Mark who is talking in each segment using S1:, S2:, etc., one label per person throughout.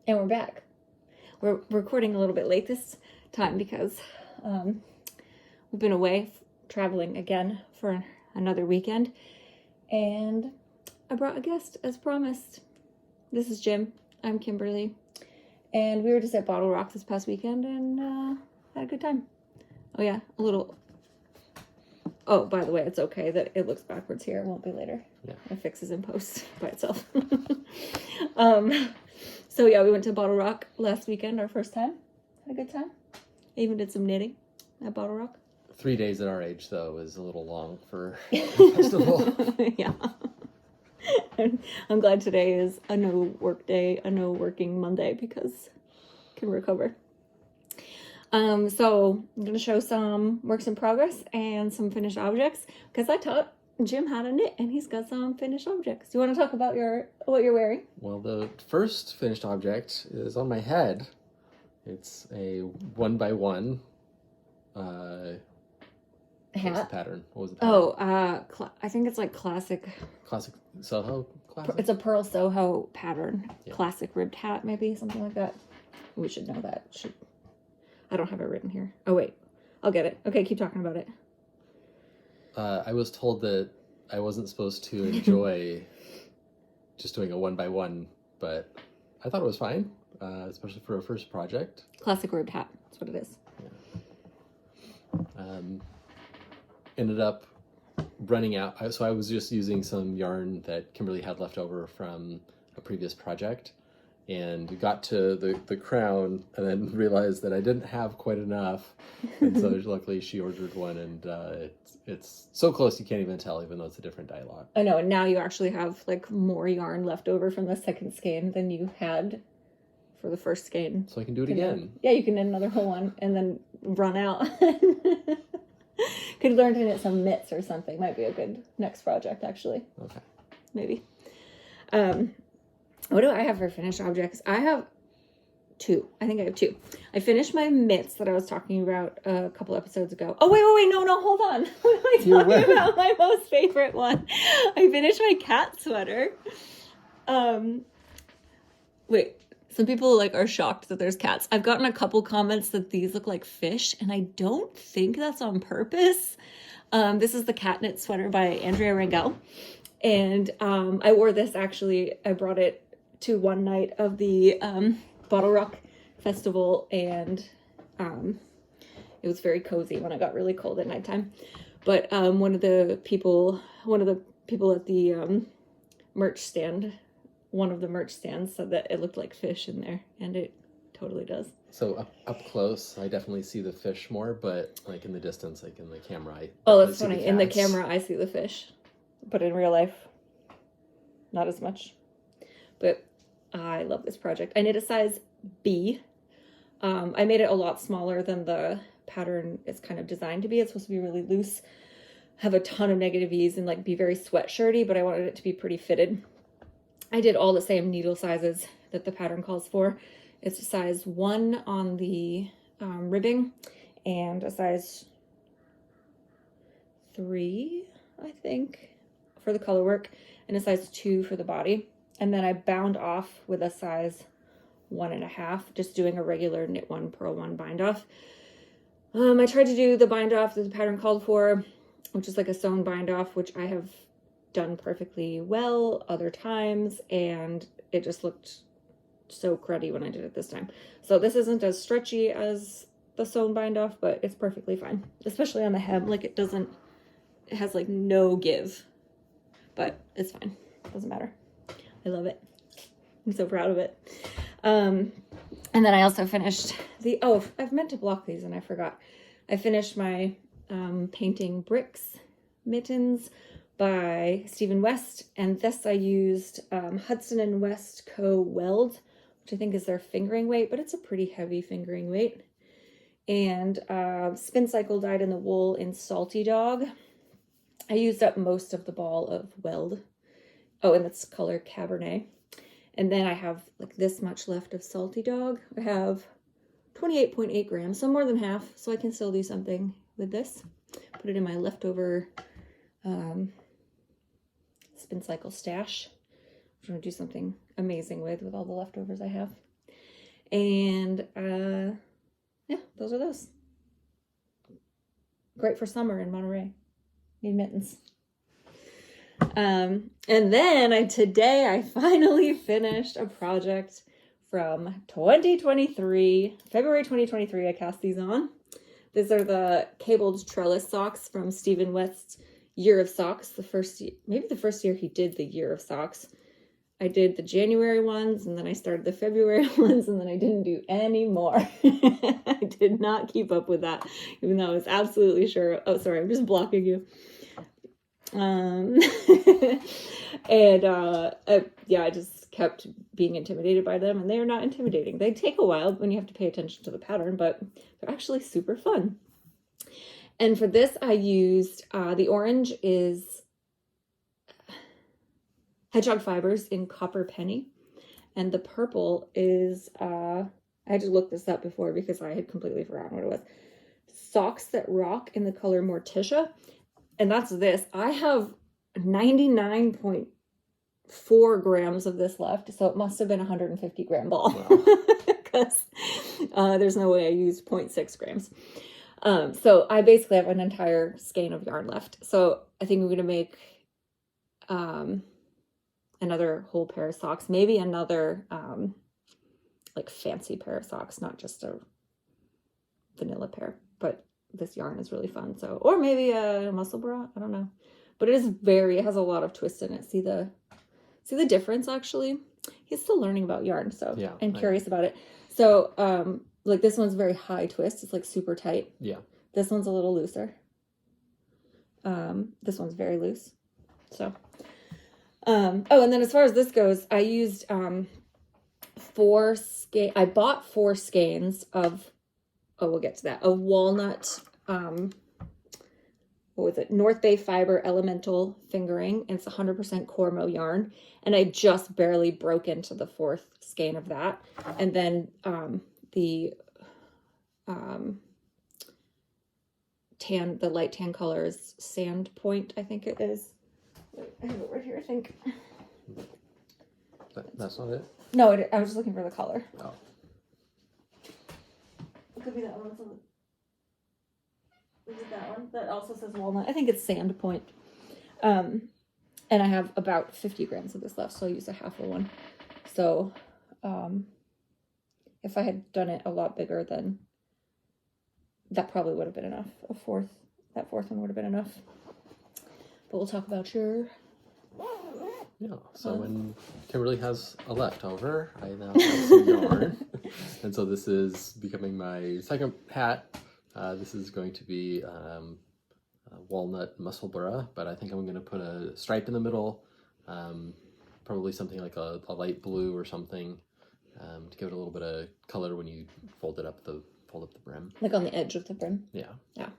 S1: And we're back. We're recording a little bit late this time because we've been away traveling again for another weekend. And I brought a guest as promised. This is Jim. I'm Kimberly. And we were just at Bottle Rock this past weekend and had a good time. Oh yeah, a little... Oh, by the way, it's okay that it looks backwards here. It won't be later.
S2: Yeah.
S1: It fixes in post by itself. So yeah, we went to Bottle Rock last weekend, our first time. Had a good time. I even did some knitting at Bottle Rock.
S2: 3 days at our age, though, is a little long for a festival.
S1: Yeah. I'm glad today is a no work day, a no working Monday, because I can recover. So I'm going to show some works in progress and some finished objects, because I taught Jim how to knit and he's got some finished objects. Do you want to talk about what you're wearing?
S2: Well, the first finished object is on my head. It's a 1x1
S1: hat
S2: what's the pattern? What was the pattern?
S1: I think it's like classic
S2: Soho classic.
S1: It's a pearl Soho pattern.
S2: Yeah.
S1: Classic ribbed hat, maybe something like that. We should know that. I don't have it written here. Oh wait, I'll get it. Okay, keep talking about it.
S2: I was told that I wasn't supposed to enjoy just doing a 1x1, but I thought it was fine, especially for a first project.
S1: Classic ribbed hat. That's what it is.
S2: Yeah. Ended up running out. So I was just using some yarn that Kimberly had left over from a previous project, and got to the crown and then realized that I didn't have quite enough. And so luckily she ordered one, and it's so close you can't even tell, even though it's a different dye lot.
S1: I know, and now you actually have like more yarn left over from the second skein than you had for the first skein.
S2: So I can do it again.
S1: Yeah, you can knit another whole one and then run out. Could learn to knit some mitts or something. Might be a good next project, actually.
S2: Okay.
S1: Maybe. What do I have for finished objects? I have two. I think I have two. I finished my mitts that I was talking about a couple episodes ago. Oh, wait, no, hold on. What am I talking about? My most favorite one. I finished my cat sweater. Wait, some people are shocked that there's cats. I've gotten a couple comments that these look like fish, and I don't think that's on purpose. This is the CatKnit sweater by Andrea Rangel. And I wore this, actually. I brought it to one night of the Bottle Rock Festival, and it was very cozy when it got really cold at nighttime. But one of the people at the merch stand, one of the merch stands, said that it looked like fish in there, and it totally does.
S2: So up close, I definitely see the fish more, but like in the distance, like in the camera,
S1: that's funny. In the camera, I see the fish, but in real life, not as much. But I love this project. I knit a size B. I made it a lot smaller than the pattern is kind of designed to be. It's supposed to be really loose, have a ton of negative ease, and be very sweatshirty, but I wanted it to be pretty fitted. I did all the same needle sizes that the pattern calls for. It's a size 1 on the ribbing, and a size 3, I think, for the color work, and a size 2 for the body. And then I bound off with a size 1.5, just doing a regular knit 1, purl 1 bind off. I tried to do the bind off that the pattern called for, which is like a sewn bind off, which I have done perfectly well other times, and it just looked so cruddy when I did it this time. So this isn't as stretchy as the sewn bind off, but it's perfectly fine, especially on the hem. It has no give, but it's fine. Doesn't matter. I love it. I'm so proud of it. And then I also finished I've meant to block these and I forgot. I finished my painting bricks mittens by Stephen West, and this I used Hudson & West Co. Weld, which I think is their fingering weight, but it's a pretty heavy fingering weight. And Spin Cycle dyed in the wool in Salty Dog. I used up most of the ball of Weld. Oh, and it's color Cabernet. And then I have this much left of Salty Dog. I have 28.8 grams, so more than half. So I can still do something with this. Put it in my leftover Spin Cycle stash, which I'm going to do something amazing with all the leftovers I have. And yeah, those are those. Great for summer in Monterey. Need mittens. And then today I finally finished a project from 2023, February 2023. I cast these on. These are the cabled trellis socks from Stephen West's Year of Socks. Maybe the first year he did the Year of Socks. I did the January ones, and then I started the February ones, and then I didn't do any more. I did not keep up with that, even though I was absolutely sure. Oh, sorry, I'm just blocking you. I just kept being intimidated by them, and they are not intimidating. They take a while when you have to pay attention to the pattern, but they're actually super fun. And for this, I used the orange is hedgehog fibers in copper penny, and the purple is I had to look this up before because I had completely forgotten what it was. Socks That Rock in the color Morticia. And that's this. I have 99.4 grams of this left, so it must have been a 150 gram ball. Because there's no way I used 0.6 grams. So I basically have an entire skein of yarn left. So I think I'm going to make another whole pair of socks. Maybe another like fancy pair of socks, not just a vanilla pair. But this yarn is really fun. So, or maybe a Musselburgh, I don't know. But it has a lot of twist in it. See the difference actually? He's still learning about yarn, so yeah, and curious about it. So, like this one's very high twist. It's like super tight.
S2: Yeah.
S1: This one's a little looser. This one's very loose. So, and then as far as this goes, I used I bought 4 skeins of we'll get to that. A walnut, North Bay Fiber Elemental Fingering, and it's 100% Cormo yarn. And I just barely broke into the 4th skein of that. And then the light tan color is Sand Point, I think it is. I have it right here, I think.
S2: That's not it?
S1: No, I was just looking for the color.
S2: Oh.
S1: It could be that one. Is it that one? That also says walnut. I think it's Sand Point. And I have about 50 grams of this left, so I'll use a half of one. So, if I had done it a lot bigger, then that probably would have been enough. That fourth one would have been enough. But we'll talk about your...
S2: Yeah, so when Kimberly has a leftover, I now have some yarn. And so this is becoming my second hat. This is going to be a walnut Musselburgh, but I think I'm going to put a stripe in the middle, probably something like a light blue or something, to give it a little bit of color when you fold up the brim.
S1: Like on the edge of the brim?
S2: Yeah.
S1: Yeah.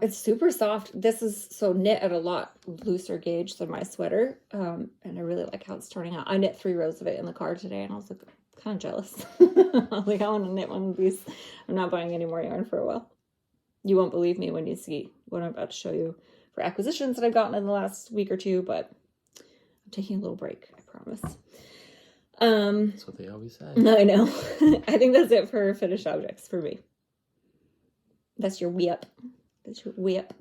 S1: It's super soft. This is so knit at a lot looser gauge than my sweater. And I really like how it's turning out. I knit 3 rows of it in the car today, and I was like kind of jealous. I was like, I want to knit one of these. I'm not buying any more yarn for a while. You won't believe me when you see what I'm about to show you for acquisitions that I've gotten in the last week or two, but I'm taking a little break, I promise.
S2: That's what they always say.
S1: I know. I think that's it for finished objects for me. That's your WIP. That's your WIP.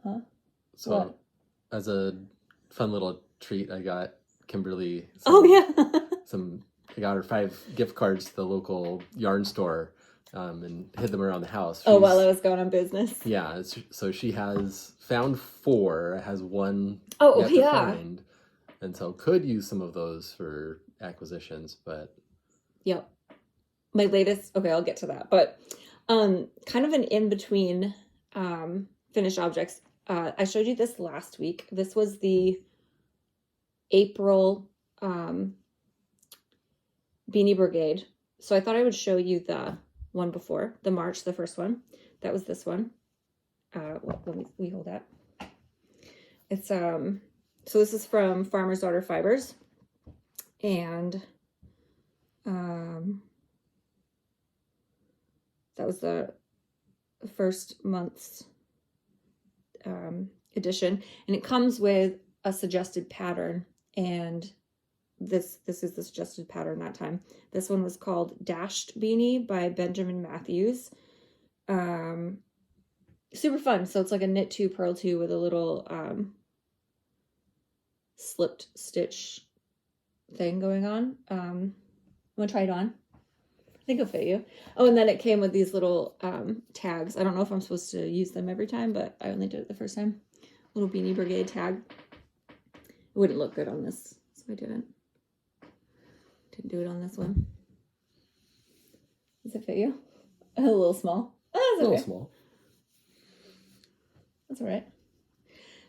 S1: Huh?
S2: So,
S1: what?
S2: As a fun little treat, I got Kimberly I got her 5 gift cards to the local yarn store and hid them around the house.
S1: While I was going on business.
S2: Yeah, so she has found 4, has 1
S1: yet
S2: to find, and so could use some of those for acquisitions, but...
S1: Yep. My latest... Okay, I'll get to that, but kind of an in-between finished objects. I showed you this last week. This was the April Beanie Brigade. So I thought I would show you the one before, the March, the first one. That was this one. Let me hold that. It's so this is from Farmer's Daughter Fibers, and that was the first month's edition, and it comes with a suggested pattern and this is the suggested pattern that time. This one was called Dashed Beanie by Benjamin Matthews. Super fun. So it's like a knit 2, purl 2 with a little slipped stitch thing going on. Want to try it on? I think it'll fit you. Oh, and then it came with these little tags. I don't know if I'm supposed to use them every time, but I only did it the first time. Little Beanie Brigade tag. It wouldn't look good on this, so I didn't do it on this one. Does it fit you? A little small. Oh, that's okay. A little small. That's all right.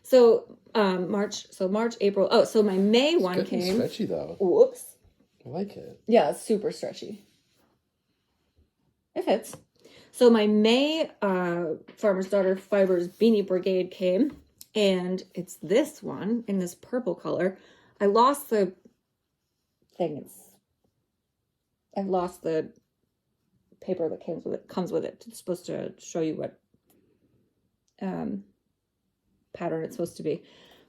S1: So March, April. Oh, so my May one came.
S2: It's stretchy though.
S1: Whoops.
S2: I like it.
S1: Yeah, it's super stretchy. It fits. So my May Farmer's Daughter Fibers Beanie Brigade came, and it's this one in this purple color. I lost the thing. I've lost the paper that comes with it. It's supposed to show you what pattern it's supposed to be,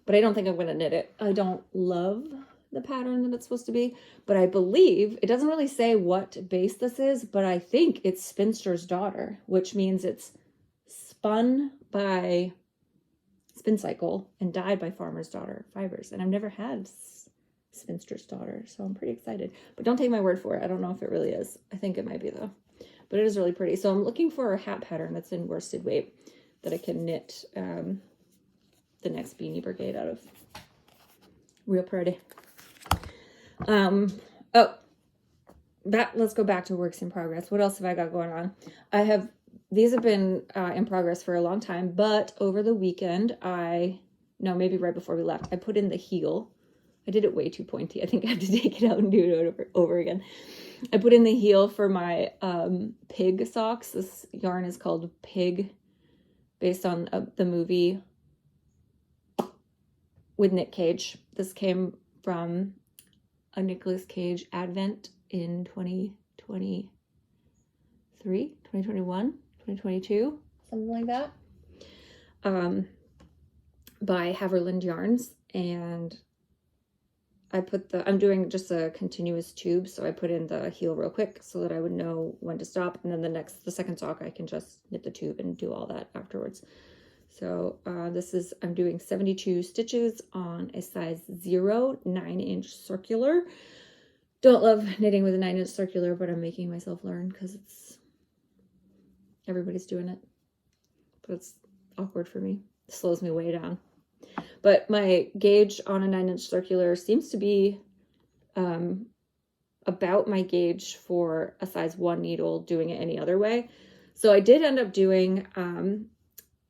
S1: but I don't think I'm going to knit it. I don't love the pattern that it's supposed to be, but I believe it doesn't really say what base this is, but I think it's Spinster's Daughter, which means it's spun by Spin Cycle and dyed by Farmer's Daughter Fibers, and I've never had Spinster's Daughter, so I'm pretty excited, but don't take my word for it. I don't know if it really is. I think it might be though, but it is really pretty. So I'm looking for a hat pattern that's in worsted weight that I can knit the next Beanie Brigade out of. Real pretty. Let's go back to works in progress. What else have I got going on? These have been in progress for a long time, but over the weekend, maybe right before we left, I put in the heel. I did it way too pointy. I think I have to take it out and do it over again. I put in the heel for my pig socks. This yarn is called Pig, based on the movie with Nick Cage. This came from a Nicolas Cage advent in 2023, 2021, 2022, something like that, by Haverland Yarns. And I'm doing just a continuous tube, so I put in the heel real quick so that I would know when to stop, and then the second sock I can just knit the tube and do all that afterwards. So I'm doing 72 stitches on a size 0 9-inch circular. Don't love knitting with a 9-inch circular, but I'm making myself learn because everybody's doing it, but it's awkward for me. It slows me way down. But my gauge on a 9-inch circular seems to be about my gauge for a size 1 needle doing it any other way. So I did end up doing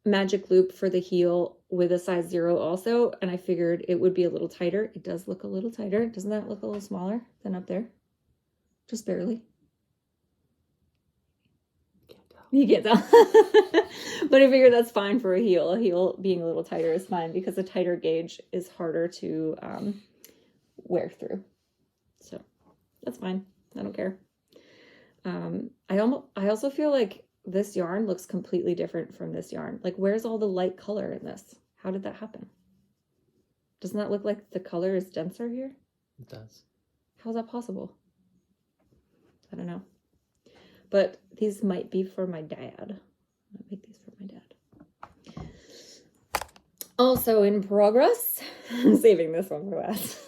S1: magic loop for the heel with a size 0 also, and I figured it would be a little tighter. It does look a little tighter. Doesn't that look a little smaller than up there? Just barely. You can't tell. But I figured that's fine for a heel. A heel being a little tighter is fine because a tighter gauge is harder to wear through. So that's fine. I don't care. I also feel like this yarn looks completely different from this yarn. Like, where's all the light color in this? How did that happen? Doesn't that look like the color is denser here?
S2: It does.
S1: How is that possible? I don't know. But these might be for my dad. I'll make these for my dad. Also in progress, I'm saving this one for last.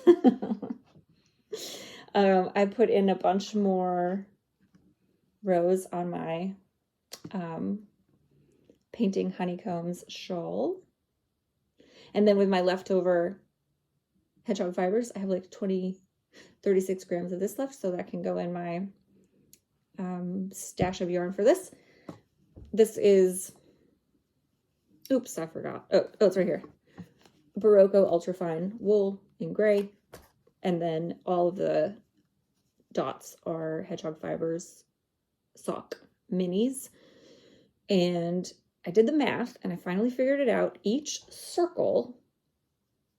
S1: I put in a bunch more rows on my painting Honeycombs shawl. And then with my leftover hedgehog fibers, I have like 36 grams of this left, so that can go in my stash of yarn for this. This is, oops, I forgot. Oh, it's right here. Barocco Ultrafine wool in gray. And then all of the dots are hedgehog fibers sock minis. And I did the math and I finally figured it out. Each circle,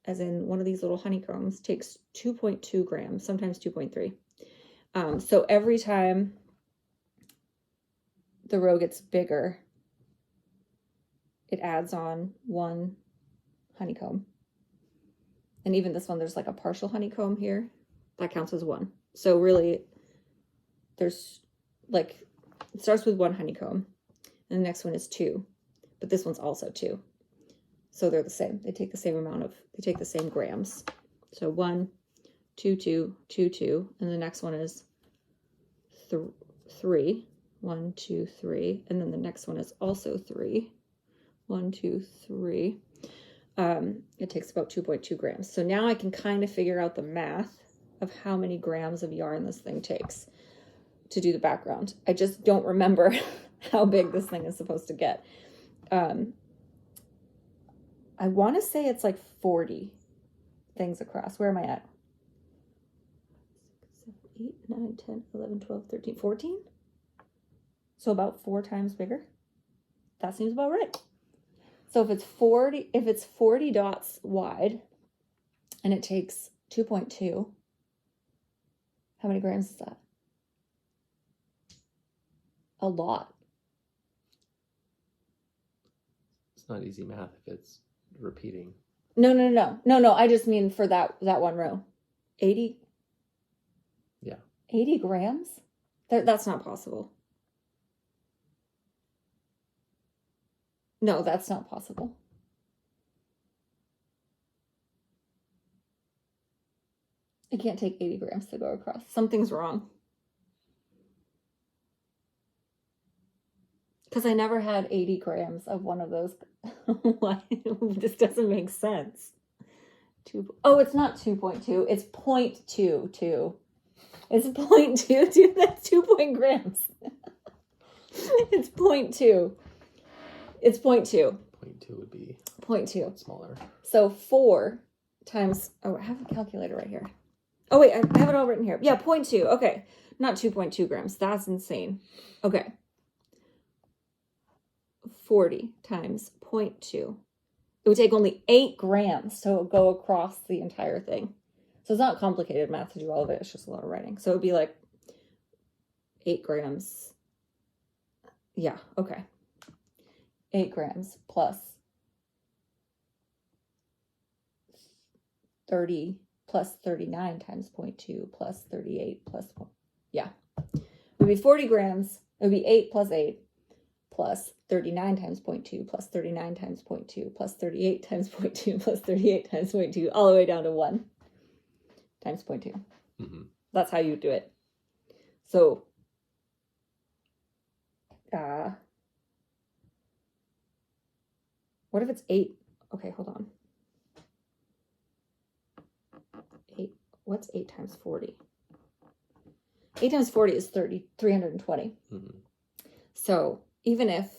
S1: as in one of these little honeycombs, takes 2.2 grams, sometimes 2.3. So every time the row gets bigger, it adds on 1 honeycomb. And even this one, there's like a partial honeycomb here, that counts as 1. So really, there's like, it starts with 1 honeycomb, and the next one is 2, but this one's also 2. So they're the same. They take the same they take the same grams. So 1, 2, 2, 2, 2, and the next one is 3. 1, 2, 3, and then the next one is also 3. 1, 2, 3. It takes about 2.2 grams. So now I can kind of figure out the math of how many grams of yarn this thing takes to do the background. I just don't remember how big this thing is supposed to get. I want to say it's like 40 things across. Where am I at? 7, 8, 9, 10, 11, 12, 13, 14? So about 4 times bigger. That seems about right. So if it's 40 dots wide and it takes 2.2, how many grams is that? A lot.
S2: It's not easy math if it's repeating.
S1: No. I just mean for that one row. 80?
S2: Yeah.
S1: 80 grams? That's not possible. No, that's not possible. It can't take 80 grams to go across. Something's wrong. Because I never had 80 grams of one of those. Why? This doesn't make sense. It's not 2.2. It's 0.22. It's 0.22. That's 2 grams. It's 0.2. It's 0.2.
S2: 0.2 would be
S1: 0.2.
S2: smaller.
S1: So 4 times... Oh, I have a calculator right here. Oh, wait. I have it all written here. Yeah, 0.2. Okay. Not 2.2 grams. That's insane. Okay. 40 times 0.2. It would take only 8 grams to go across the entire thing. So it's not complicated math to do all of it. It's just a lot of writing. So it would be like 8 grams. Yeah, okay. 8 grams plus 30 plus 39 times 0.2 plus 38 plus... Yeah. It would be 40 grams. It would be 8 plus 8 plus 39 times 0.2 plus 39 times 0.2 plus 38 times 0.2 plus 38 times 0.2 all the way down to 1 times 0.2.
S2: Mm-hmm.
S1: That's how you do it. So, what if it's 8? Okay, hold on. 8. What's 8 times 40? 8 times 40 is 320.
S2: Mm-hmm.
S1: So even if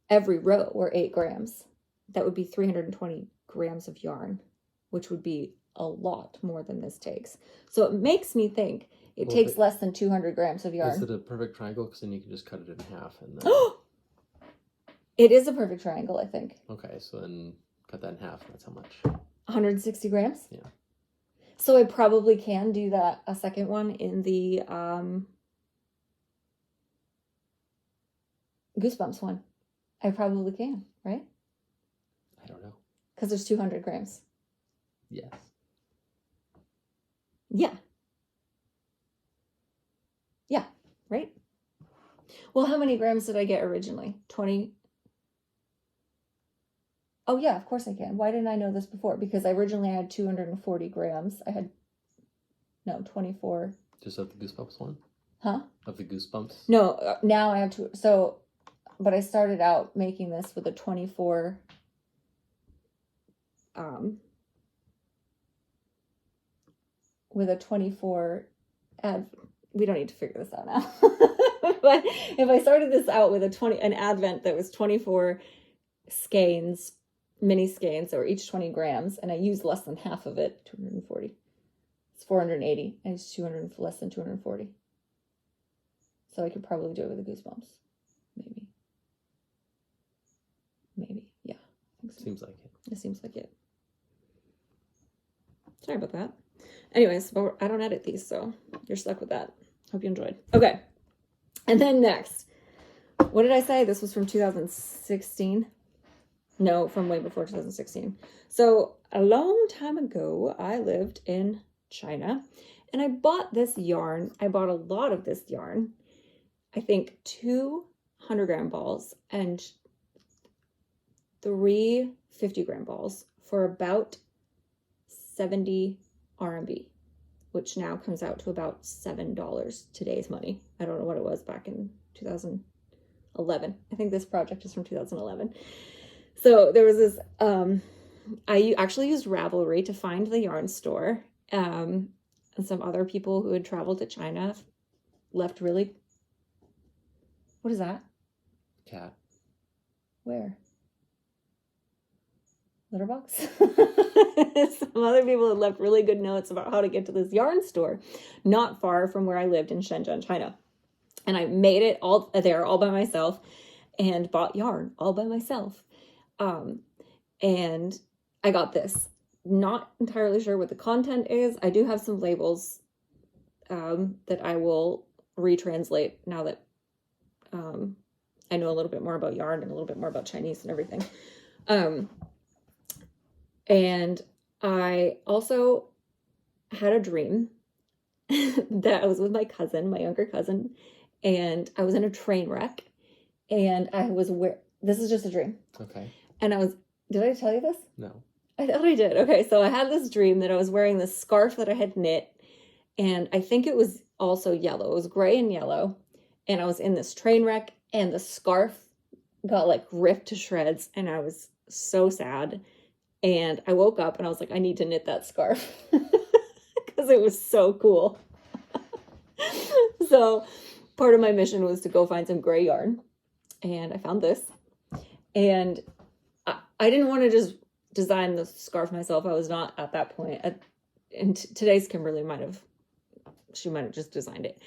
S1: every row were 8 grams, that would be 320 grams of yarn, which would be a lot more than this takes. So it makes me think it takes less than 200 grams of yarn.
S2: Is it a perfect triangle? Because then you can just cut it in half. And then...
S1: It is a perfect triangle, I think.
S2: Okay, so then cut that in half. That's how much?
S1: 160 grams?
S2: Yeah.
S1: So I probably can do that, a second one in the Goosebumps one. I probably can, right?
S2: I don't know.
S1: Because there's 200 grams.
S2: Yes.
S1: Yeah. Yeah, right? Well, how many grams did I get originally? 20? Oh, yeah, of course I can. Why didn't I know this before? Because I originally had 240 grams. I had, 24.
S2: Just of the Goosebumps one?
S1: Huh?
S2: Of the Goosebumps?
S1: No, now I have to, so, but I started out making this with a 24, we don't need to figure this out now. But if I started this out with an advent that was 24 skeins, mini skeins, that were each 20 grams, and I used less than half of it, 240. It's 480. I used less than 240. So I could probably do it with the Goosebumps. Maybe. Yeah. I think so.
S2: Seems like it.
S1: It seems like it. Sorry about that. Anyways, but I don't edit these, so you're stuck with that. Hope you enjoyed. Okay. And then next. What did I say? This was from 2016. No, from way before 2016. So a long time ago, I lived in China and I bought this yarn. I bought a lot of this yarn. I think 200-gram balls and 3 50-gram balls for about 70 RMB, which now comes out to about $7 today's money. I don't know what it was back in 2011. I think this project is from 2011. So there was this, I actually used Ravelry to find the yarn store, and some other people who had traveled to China left really, what is that?
S2: Cat.
S1: Where? Letterbox? Some other people had left really good notes about how to get to this yarn store not far from where I lived in Shenzhen, China. And I made it all there all by myself and bought yarn all by myself. And I got this. Not entirely sure what the content is. I do have some labels that I will retranslate now that I know a little bit more about yarn and a little bit more about Chinese and everything. And I also had a dream that I was with my cousin, my younger cousin, and I was in a train wreck, and I was this is just a dream.
S2: Okay.
S1: And did I tell you this?
S2: No.
S1: I thought I did. Okay, so I had this dream that I was wearing this scarf that I had knit, and I think it was also yellow. It was gray and yellow, and I was in this train wreck, and the scarf got like ripped to shreds, and I was so sad. And I woke up and I was like, I need to knit that scarf because it was so cool. So part of my mission was to go find some gray yarn, and I found this. And I didn't want to just design the scarf myself. I was not at that point. And today's Kimberly might have just designed it.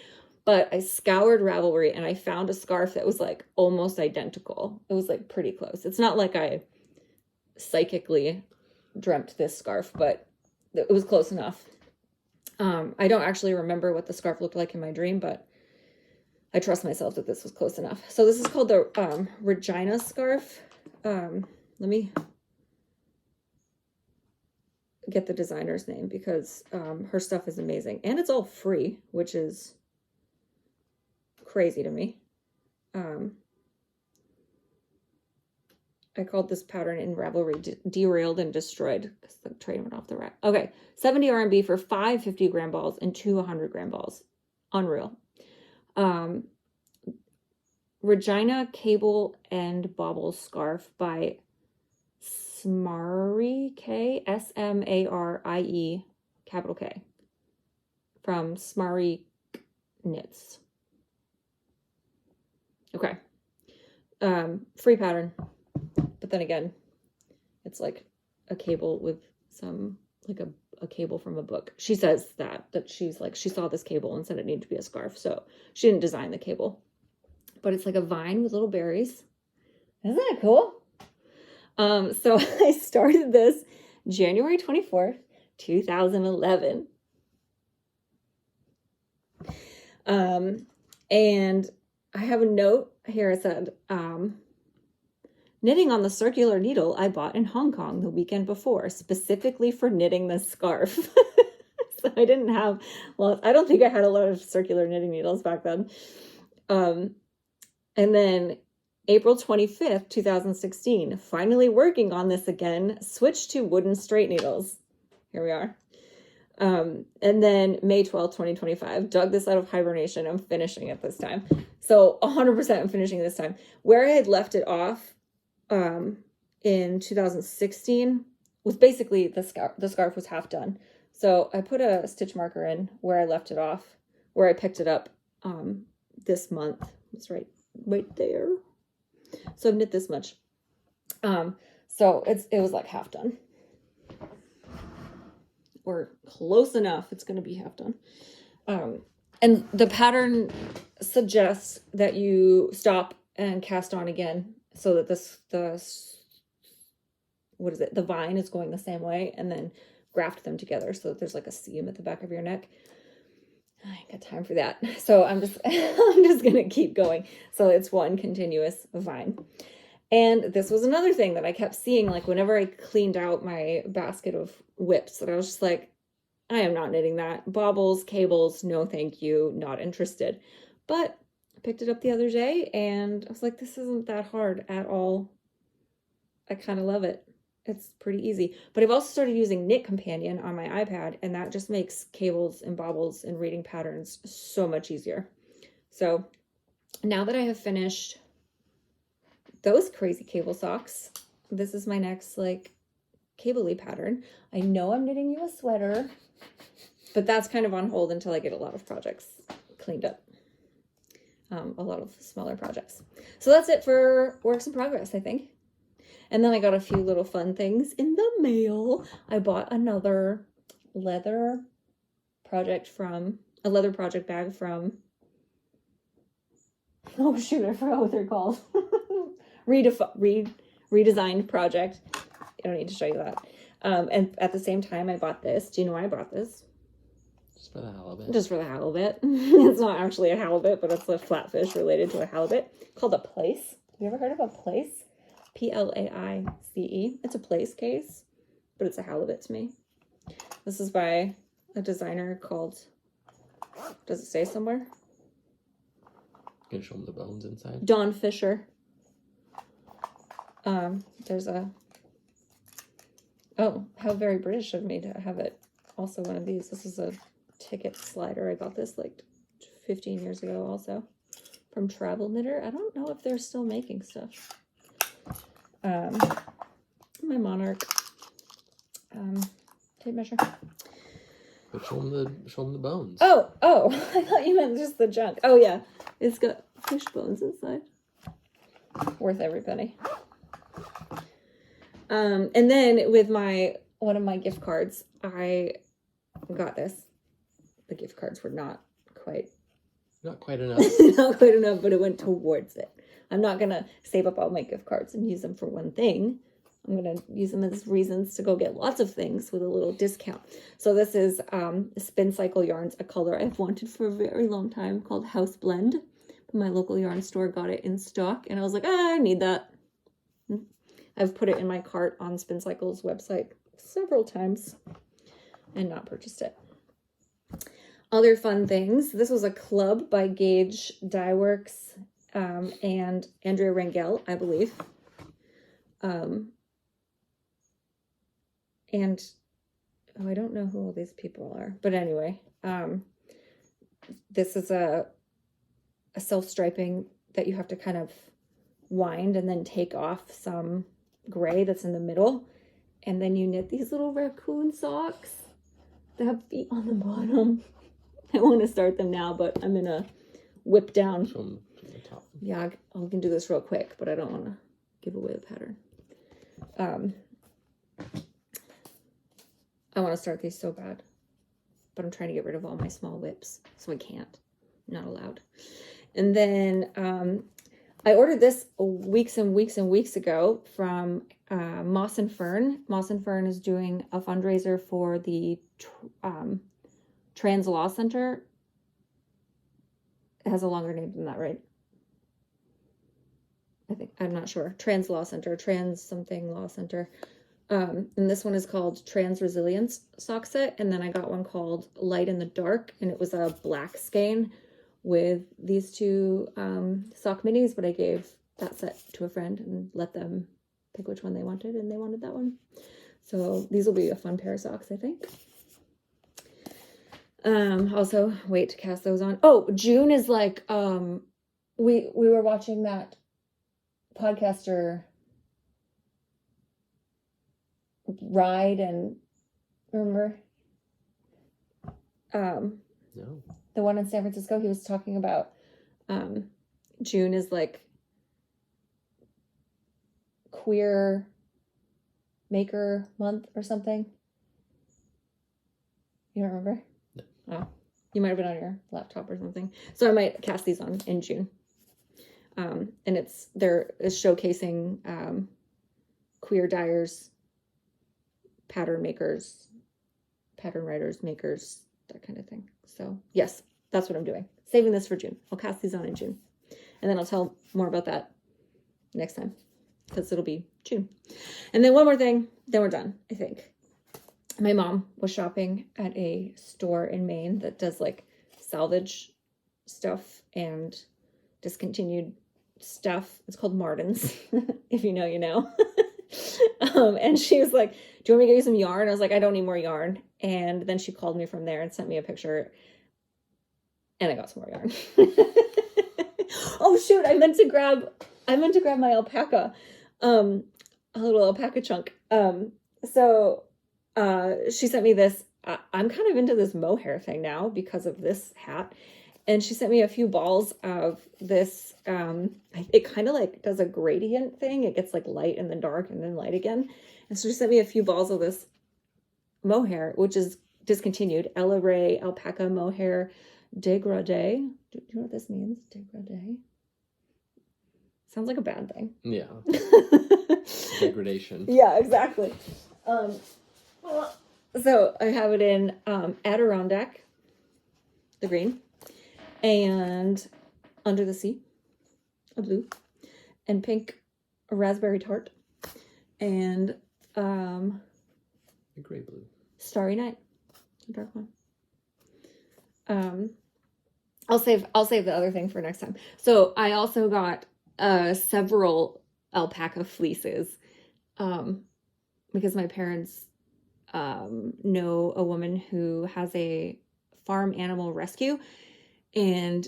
S1: But I scoured Ravelry and I found a scarf that was like almost identical. It was like pretty close. It's not like I psychically dreamt this scarf, but it was close enough. I don't actually remember what the scarf looked like in my dream, but I trust myself that this was close enough. So this is called the Regina scarf. Let me get the designer's name because her stuff is amazing. And it's all free, which is crazy to me. I called this pattern in Ravelry derailed and destroyed because the train went off the rack. Okay, 70 RMB for 5 50-gram balls and 2 100-gram balls. Unreal. Regina Cable and Bobble Scarf by Smarie K, SMARIE, capital K, from Smarie Knits. Okay. Free pattern. But then again, it's like a cable with some, like a cable from a book. She says that she's like, she saw this cable and said it needed to be a scarf. So she didn't design the cable. But it's like a vine with little berries. Isn't that cool? So I started this January 24th, 2011. And I have a note here. It said, knitting on the circular needle I bought in Hong Kong the weekend before, specifically for knitting this scarf. So I didn't have lots. I don't think I had a lot of circular knitting needles back then. And then April 25th, 2016, finally working on this again, switched to wooden straight needles. Here we are. And then May 12th, 2025, dug this out of hibernation. I'm finishing it this time. So 100% I'm finishing this time. Where I had left it off in 2016 was basically the scarf was half done. So I put a stitch marker in where I left it off, where I picked it up this month. It's right there. So I've knit this much. So it was like half done. Or close enough. It's going to be half done. And the pattern suggests that you stop and cast on again so that the vine is going the same way, and then graft them together so that there's like a seam at the back of your neck. I ain't got time for that. So I'm just going to keep going. So it's one continuous vine. And this was another thing that I kept seeing, like whenever I cleaned out my basket of WIPs, that I was just like, I am not knitting that. Bobbles, cables, no thank you, not interested. But I picked it up the other day and I was like, this isn't that hard at all. I kind of love it. It's pretty easy. But I've also started using Knit Companion on my iPad, and that just makes cables and bobbles and reading patterns so much easier. So now that I have finished those crazy cable socks, this is my next like cable-y pattern. I know I'm knitting you a sweater, but that's kind of on hold until I get a lot of projects cleaned up. A lot of smaller projects. So that's it for works in progress, I think. And then I got a few little fun things in the mail. I bought another leather project bag from, oh shoot, I forgot what they're called. Redesigned project. I don't need to show you that. And at the same time, I bought this. Do you know why I bought this?
S2: Just for the halibut.
S1: Just for the halibut. It's not actually a halibut, but it's a flatfish related to a halibut called a place. Have you ever heard of a place? Plaice. It's a place case, but it's a halibut to me. This is by a designer called, does it say somewhere?
S2: Gonna show them the bones inside.
S1: Dawn Fisher. There's oh, how very British of me to have it. Also one of these. This is a ticket slider. I got this like 15 years ago also from Travel Knitter. I don't know if they're still making stuff. My Monarch tape measure.
S2: But show them the bones.
S1: Oh, I thought you meant just the junk. Oh yeah, it's got fish bones inside. Worth every penny. And then with one of my gift cards, I got this. The gift cards were not quite
S2: enough.
S1: not quite enough, but it went towards it. I'm not gonna save up all my gift cards and use them for one thing. I'm gonna use them as reasons to go get lots of things with a little discount. So this is Spin Cycle Yarns, a color I've wanted for a very long time called House Blend. My local yarn store got it in stock, and I was like, I need that. I've put it in my cart on Spin Cycle's website several times and not purchased it. Other fun things. This was a club by Gage Dye Works and Andrea Rangel, I believe. And I don't know who all these people are, but anyway, this is a self-striping that you have to kind of wind and then take off some gray that's in the middle, and then you knit these little raccoon socks that have feet on the bottom. I want to start them now, but I'm gonna whip down.
S2: From the top.
S1: Yeah, I can do this real quick, but I don't want to give away the pattern. I want to start these so bad, but I'm trying to get rid of all my small WIPs, so I can't. I'm not allowed. And then I ordered this weeks and weeks and weeks ago from Moss and Fern. Moss and Fern is doing a fundraiser for the Trans Law Center. It has a longer name than that, right? I'm not sure. Trans Law Center, Trans something Law Center. And this one is called Trans Resilience sock set. And then I got one called Light in the Dark, and it was a black skein with these two sock minis, but I gave that set to a friend and let them pick which one they wanted, and they wanted that one. So these will be a fun pair of socks, I think. Also wait to cast those on. Oh, June is like we were watching that podcaster ride, and remember
S2: No.
S1: the one in San Francisco, he was talking about June is like queer maker month or something. You don't remember?
S2: No.
S1: Oh, you might have been on your laptop or something. So I might cast these on in June. And they're showcasing queer dyers, pattern makers, pattern writers, makers, that kind of thing. So yes, that's what I'm doing. Saving this for June. I'll cast these on in June. And then I'll tell more about that next time. because it'll be June. And then one more thing, then we're done, I think. My mom was shopping at a store in Maine that does like salvage stuff and discontinued stuff. It's called Martins. If you know, you know. And she was like, do you want me to get you some yarn? I was like, I don't need more yarn. And then she called me from there and sent me a picture. And I got some more yarn. Oh shoot, I meant to grab my alpaca. A little alpaca chunk. So she sent me this. I'm kind of into this mohair thing now because of this hat. And she sent me a few balls of this. It kind of like does a gradient thing. It gets like light and then dark and then light again. And so she sent me a few balls of this mohair, which is discontinued. Ella Ray Alpaca Mohair Degradé. Do you know what this means? Degradé? Sounds like a bad thing.
S2: Yeah. Degradation.
S1: Yeah, exactly. So I have it in Adirondack, the green, and Under the Sea, a blue, and pink, a raspberry tart, and
S2: a gray blue,
S1: Starry Night, a dark one. I'll save the other thing for next time. So I also got several alpaca fleeces because my parents know a woman who has a farm animal rescue, and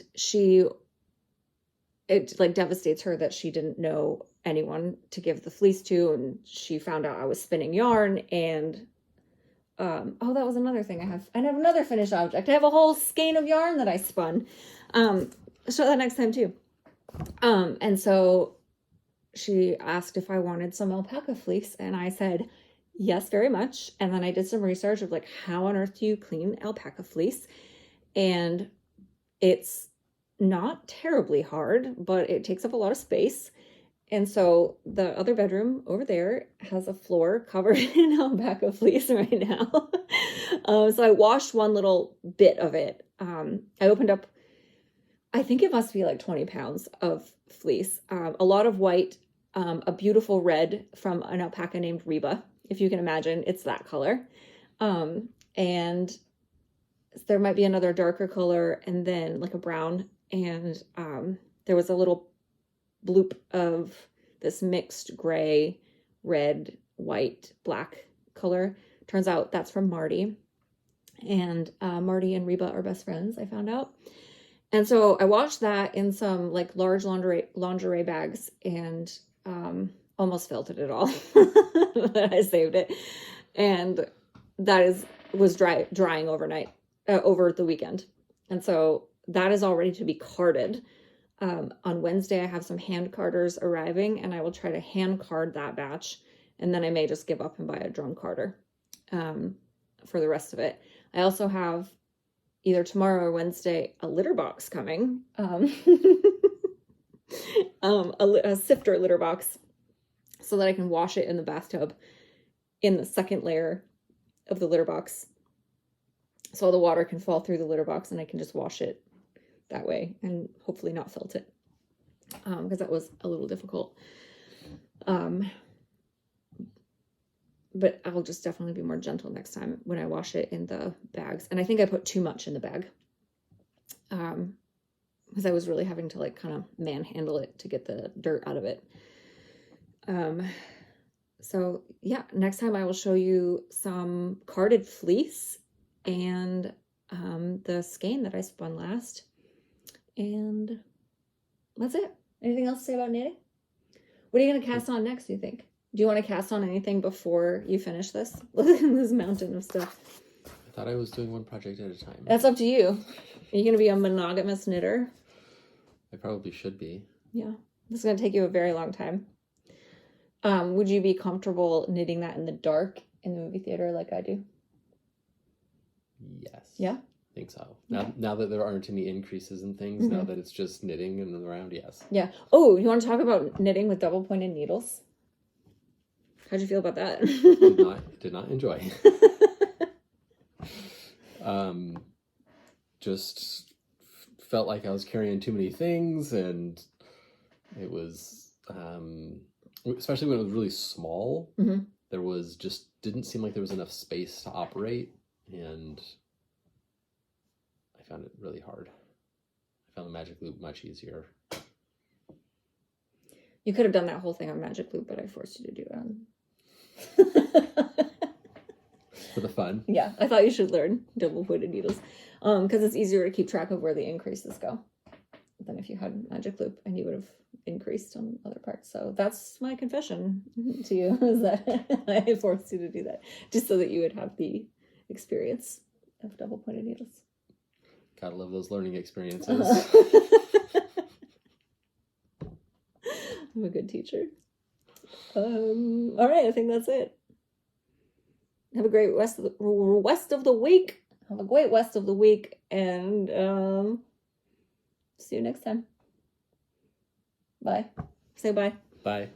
S1: it like devastates her that she didn't know anyone to give the fleece to, and she found out I was spinning yarn. And oh, that was another thing I have another finished object. I have a whole skein of yarn that I spun. Show that next time too. And so she asked if I wanted some alpaca fleece, and I said yes, very much. And then I did some research of like, how on earth do you clean alpaca fleece? And it's not terribly hard, but it takes up a lot of space. And so the other bedroom over there has a floor covered in alpaca fleece right now. So I washed one little bit of it. I opened up, I think it must be like 20 pounds of fleece, a lot of white, a beautiful red from an alpaca named Reba. If you can imagine, it's that color. And there might be another darker color, and then like a brown. And there was a little bloop of this mixed gray, red, white, black color. Turns out that's from Marty. And Marty and Reba are best friends, I found out. And so I washed that in some like large lingerie bags, and almost felted it all, but I saved it. And that was drying overnight, over the weekend. And so that is all ready to be carded. On Wednesday, I have some hand carders arriving, and I will try to hand card that batch. And then I may just give up and buy a drum carder for the rest of it. I also have either tomorrow or Wednesday a litter box coming, a sifter litter box, so that I can wash it in the bathtub in the second layer of the litter box, so all the water can fall through the litter box and I can just wash it that way and hopefully not felt it, because that was a little difficult. But I'll just definitely be more gentle next time when I wash it in the bags. And I think I put too much in the bag, because I was really having to like kind of manhandle it to get the dirt out of it. So yeah, next time I will show you some carded fleece and the skein that I spun last. And that's it. Anything else to say about knitting? What are you going to cast on next, do you think? Do you want to cast on anything before you finish this? This mountain of stuff.
S2: I thought I was doing one project at a time.
S1: That's up to you. Are you going to be a monogamous knitter?
S2: I probably should be.
S1: Yeah. This is going to take you a very long time. Would you be comfortable knitting that in the dark in the movie theater like I do?
S2: Yes.
S1: Yeah?
S2: I think so. Now that there aren't any increases in things, now that it's just knitting and around, yes.
S1: Yeah. Oh, you want to talk about knitting with double pointed needles? How'd you feel about that?
S2: Did not enjoy. Just felt like I was carrying too many things, and it was especially when it was really small,
S1: Mm-hmm.
S2: there was just didn't seem like there was enough space to operate, and I found it really hard. I found the magic loop much easier.
S1: You could have done that whole thing on magic loop, but I forced you to do it on.
S2: For the fun.
S1: Yeah, I thought you should learn double pointed needles, because it's easier to keep track of where the increases go than if you had magic loop and you would have increased on other parts. So that's my confession to you, is that I forced you to do that just so that you would have the experience of double pointed needles.
S2: Gotta love those learning experiences.
S1: I'm a good teacher. All right, I think that's it. Have a great rest of the week. Have a great rest of the week, and see you next time. Bye. Say bye.
S2: Bye.